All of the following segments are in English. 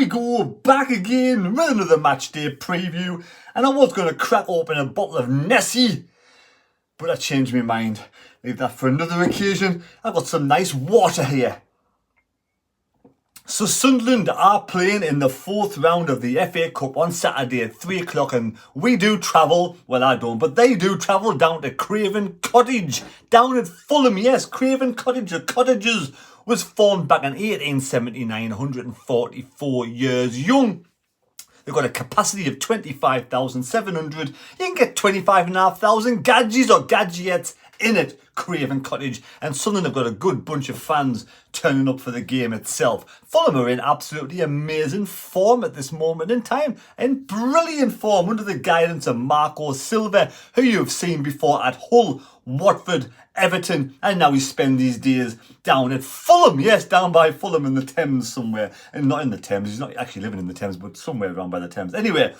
we go, back again with another match day preview. And I was going to crack open a bottle of Nessie, but I changed my mind. Leave that for another occasion. I've got some nice water here. So Sunderland are playing in the fourth round of the F.A. Cup on Saturday at 3 o'clock, and we do travel, well I don't, but they do travel down to Craven Cottage, down at Fulham. Yes, Craven Cottage, the Cottagers, was formed back in 1879, 144 years young. They've got a capacity of 25,700. You can get 25,500 gadgets or gadgets in it, Craven Cottage, and Sunderland have got a good bunch of fans turning up for the game itself. Fulham are in absolutely amazing form at this moment in time, in brilliant form under the guidance of Marco Silva, who you've seen before at Hull, Watford, Everton, and now he spends these days down at Fulham. Yes, down by Fulham in the Thames somewhere, and not in the Thames, he's not actually living in the Thames, but somewhere around by the Thames. Anyway,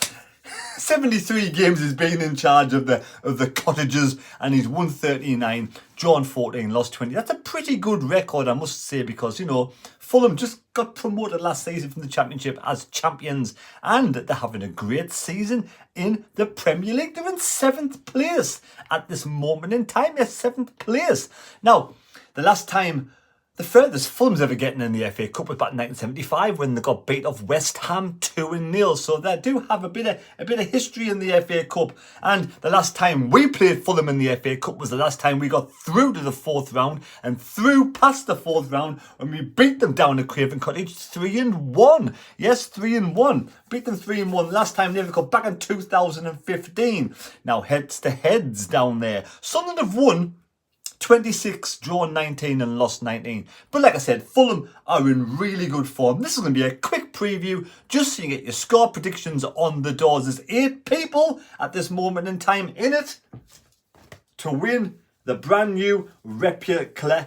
73 games he's been in charge of the Cottagers, and he's won 39, drawn 14, lost 20. That's a pretty good record, I must say, because, you know, Fulham just got promoted last season from the Championship as champions, and they're having a great season in the Premier League. They're in 7th place at this moment in time. Yes, 7th place. Now, the last time, the furthest Fulham's ever getting in the FA Cup was back in 1975 when they got beat off West Ham 2-0. So they do have a bit of history in the FA Cup. And the last time we played Fulham in the FA Cup was the last time we got through to the fourth round and through past the fourth round when we beat them down at Craven Cottage 3-1. Yes, 3-1. Beat them 3-1. Last time they ever got back in 2015. Now heads to heads down there. Sunderland have won 26, drawn 19 and lost 19. But like I said, Fulham are in really good form. This is going to be a quick preview just so you get your score predictions on the doors. There's 8 people at this moment in time in it to win the brand new replica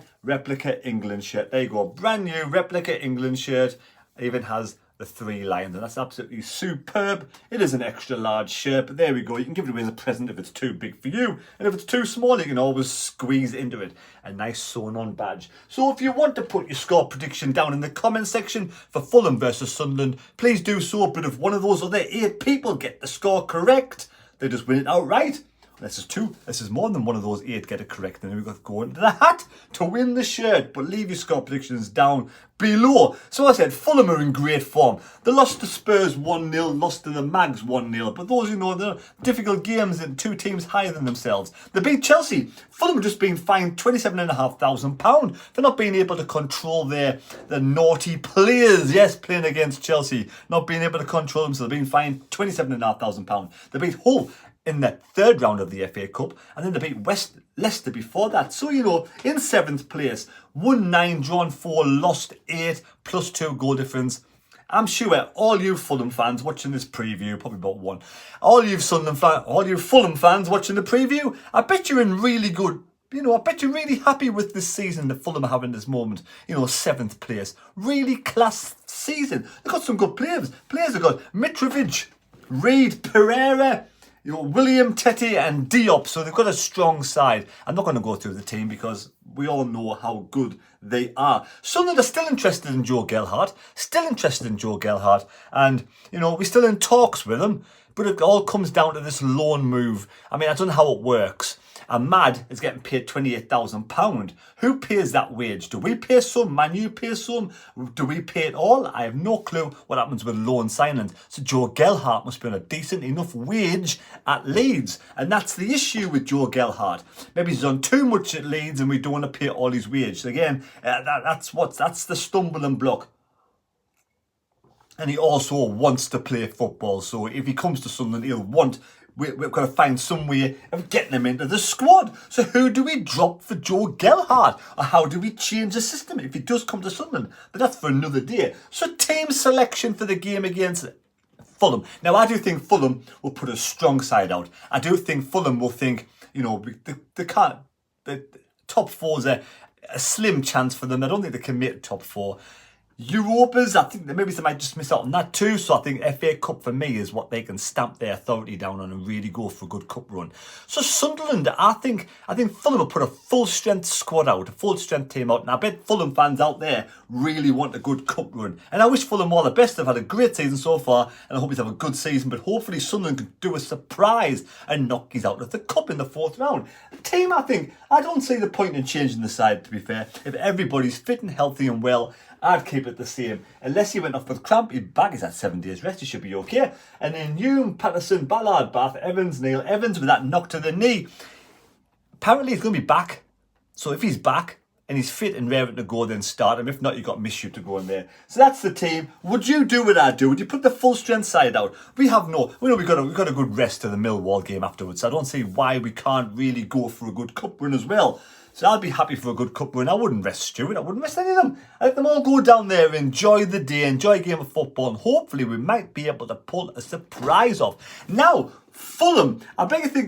England shirt. There you go, brand new replica England shirt. It even has the 3 lions, and that's absolutely superb. It is an extra large shirt, but there we go. You can give it away as a present if it's too big for you, and if it's too small, you can always squeeze into it. A nice sewn on badge. So if you want to put your score prediction down in the comment section for Fulham versus Sunderland, please do so. But if one of those other 8 people get the score correct, they just win it outright. This is more than one of those 8 get it correct, and then we've got to go into the hat to win the shirt. But leave your score predictions down below. So I said, Fulham are in great form. They lost to Spurs 1-0, lost to the Mags 1-0. But those who know, they're difficult games and 2 teams higher than themselves. They beat Chelsea. Fulham have just been fined £27,500 for not being able to control the naughty players. Yes, playing against Chelsea, not being able to control them. So they've been fined £27,500. They beat Hull in the 3rd round of the FA Cup, and then they beat Leicester before that. So, you know, in 7th place, won 9, drawn 4, lost 8, plus 2 goal difference. I'm sure all you Fulham fans watching this preview, probably about 1, all you Fulham fans watching the preview, I bet you're in really good, you know, I bet you're really happy with this season that Fulham are having this moment. You know, 7th place. Really class season. They've got some good players. Players have got Mitrovic, Reid, Pereira, you know, William, Tete and Diop, so they've got a strong side. I'm not going to go through the team because we all know how good they are. Sunderland are still interested in Joe Gelhardt, and, you know, we're still in talks with him, but it all comes down to this loan move. I mean, I don't know how it works. Ahmad is getting paid £28,000. Who pays that wage? Do we pay some? Man U pay some? Do we pay it all? I have no clue what happens with loan signings. So Joe Gelhardt must be on a decent enough wage at Leeds. And that's the issue with Joe Gelhardt. Maybe he's on too much at Leeds and we don't want to pay all his wage. Again, that's the stumbling block. And he also wants to play football. So if he comes to Sunderland, we've got to find some way of getting him into the squad. So who do we drop for Joe Gelhardt? Or how do we change the system if he does come to Sunderland? But that's for another day. So team selection for the game against Fulham. Now, I do think Fulham will put a strong side out. I do think Fulham will think, you know, the top 4's a slim chance for them. I don't think they can make top 4. Europas, I think that maybe they might just miss out on that too. So I think FA Cup for me is what they can stamp their authority down on and really go for a good cup run. So Sunderland, I think Fulham will put a full strength squad out, a full strength team out, and I bet Fulham fans out there really want a good cup run. And I wish Fulham all the best. They've had a great season so far, and I hope he's have a good season. But hopefully Sunderland can do a surprise and knock his out of the cup in the 4th round. Team, I don't see the point in changing the side. To be fair, if everybody's fit and healthy and well, I'd keep it the same. Unless he went off with cramp, he's back. He's had 7 days rest. He should be okay. And then Hume, Patterson, Ballard, Bath, Evans, Neil Evans with that knock to the knee. Apparently he's going to be back. So if he's back and he's fit and raring to go, then start him. If not, you've got Mishu to go in there. So that's the team. Would you do what I do? Would you put the full strength side out? We know we've got a good rest to the Millwall game afterwards. So I don't see why we can't really go for a good cup run as well. So I'd be happy for a good cup run. I wouldn't rest Stuart. I wouldn't rest any of them. I let them all go down there, enjoy the day, enjoy a game of football, and hopefully we might be able to pull a surprise off. Now, Fulham, I bet you're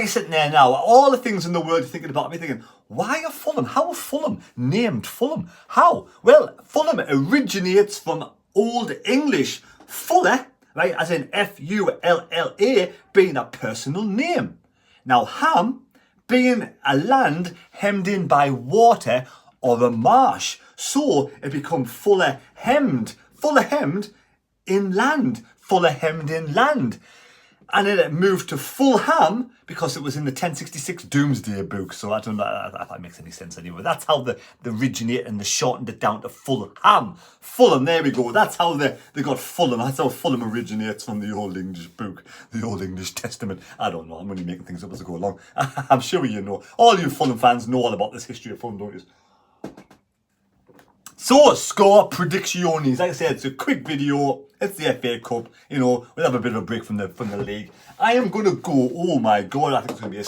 sitting there now, all the things in the world you're thinking about, I'll be thinking, why are Fulham? How are Fulham named Fulham? How? Well, Fulham originates from Old English Fuller, right, as in Fulla, being a personal name. Now, Ham being a land hemmed in by water or a marsh. So it becomes Fuller hemmed in land. Fuller hemmed in land. And then it moved to Fulham because it was in the 1066 Doomsday Book. So I don't know if that makes any sense anyway. That's how they originate and they shortened it down to Fulham. Fulham, there we go. That's how they got Fulham. That's how Fulham originates from the Old English Book, the Old English Testament. I don't know. I'm only making things up as I go along. I'm sure you know. All you Fulham fans know all about this history of Fulham, don't you? So, score predictions. Like I said, it's a quick video. It's the FA Cup. We'll have a bit of a break from the league. I am going to go, oh my God, I think it's going to be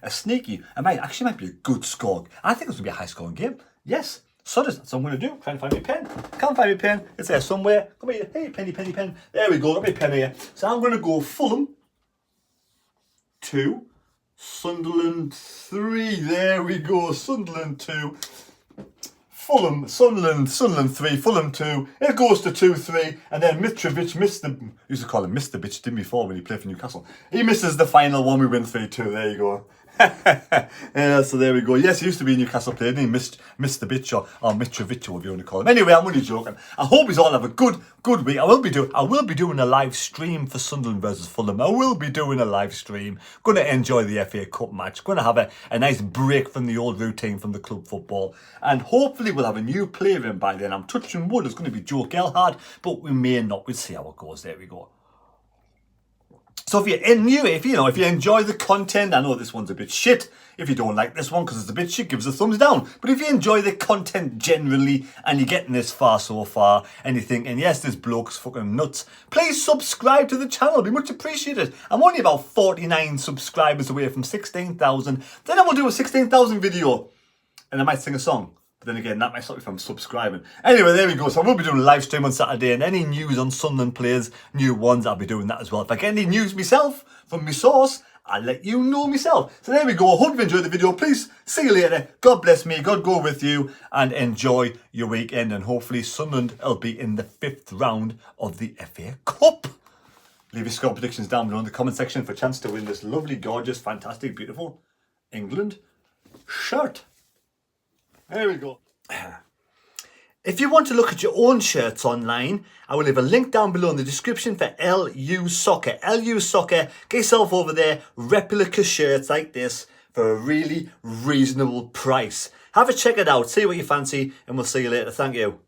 a sneaky. It might be a good score. I think it's going to be a high scoring game. Yes. So that's what I'm going to do. Trying to find my pen. Can't find my pen. It's there somewhere. Come here. Hey, penny, penny, pen. There we go. Got my pen here. So I'm going to go Fulham 2, Sunderland 3. There we go. Sunderland 2. Sunderland 3, Fulham 2. It goes to 2-3, and then Mitrovic used to call him Mr. Bitch, didn't before when he played for Newcastle. He misses the final one, we win 3-2. There you go. Yeah, so there we go. Yes, he used to be a Newcastle player, didn't he? Mr. Bitch or Mitrovic, or whatever you want to call him. Anyway, I'm only joking. I hope you all have a good week. I will be doing a live stream for Sunderland versus Fulham. I will be doing a live stream. Going to enjoy the FA Cup match. Going to have a nice break from the old routine from the club football. And hopefully we'll have a new player in by then. I'm touching wood. It's going to be Joe Gelhardt, but we may not. We'll see how it goes. There we go. So if you're new, if you enjoy the content, I know this one's a bit shit. If you don't like this one because it's a bit shit, give us a thumbs down. But if you enjoy the content generally and you're getting this far so far and you're thinking, yes, this bloke's fucking nuts, please subscribe to the channel. It'd be much appreciated. I'm only about 49 subscribers away from 16,000. Then I will do a 16,000 video and I might sing a song. But then again, that might stop me from subscribing. Anyway, there we go. So I will be doing a live stream on Saturday, and any news on Sunderland players, new ones, I'll be doing that as well. If I get any news myself from my source, I'll let you know myself. So there we go. I hope you enjoyed the video. Please see you later. God bless me. God go with you, and enjoy your weekend. And hopefully Sunderland will be in the 5th round of the FA Cup. Leave your score predictions down below in the comment section for a chance to win this lovely, gorgeous, fantastic, beautiful England shirt. There we go. If you want to look at your own shirts online, I will leave a link down below in the description for LU Soccer. LU Soccer, get yourself over there, replica shirts like this for a really reasonable price. Have a check it out, see what you fancy, and we'll see you later. Thank you.